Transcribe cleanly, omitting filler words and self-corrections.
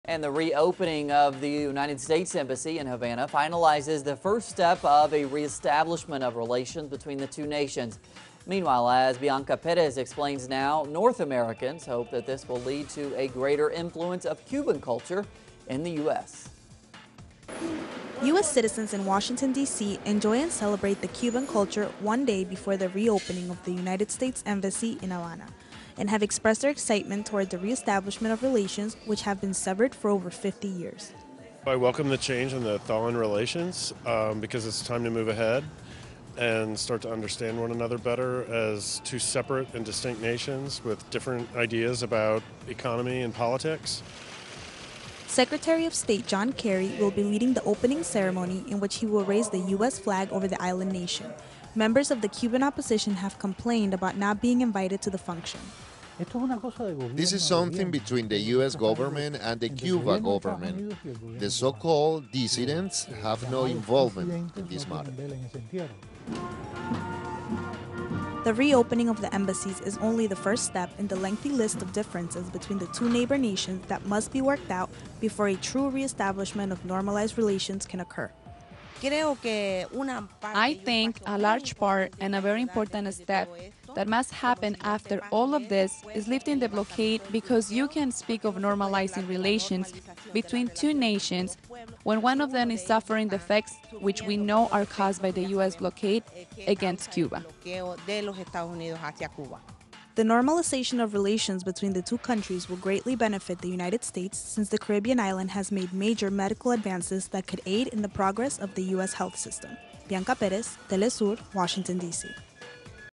And the reopening of the United States Embassy in Havana finalizes the first step of a reestablishment of relations between the two nations. Meanwhile, as Bianca Perez explains now, North Americans hope that this will lead to a greater influence of Cuban culture in the U.S. U.S. citizens in Washington, D.C. enjoy and celebrate the Cuban culture one day before the reopening of the United States Embassy in Havana, and have expressed their excitement toward the reestablishment of relations which have been severed for over 50 years. I welcome the change in the thaw in relations because it's time to move ahead and start to understand one another better as two separate and distinct nations with different ideas about economy and politics. Secretary of State John Kerry will be leading the opening ceremony in which he will raise the U.S. flag over the island nation. Members of the Cuban opposition have complained about not being invited to the function. This is something between the U.S. government and the Cuba government. The so-called dissidents have no involvement in this matter. The reopening of the embassies is only the first step in the lengthy list of differences between the two neighbor nations that must be worked out before a true reestablishment of normalized relations can occur. I think a large part and a very important step that must happen after all of this is lifting the blockade, because you can speak of normalizing relations between two nations when one of them is suffering the effects which we know are caused by the U.S. blockade against Cuba. The normalization of relations between the two countries will greatly benefit the United States, since the Caribbean island has made major medical advances that could aid in the progress of the U.S. health system. Bianca Perez, teleSUR, Washington, D.C.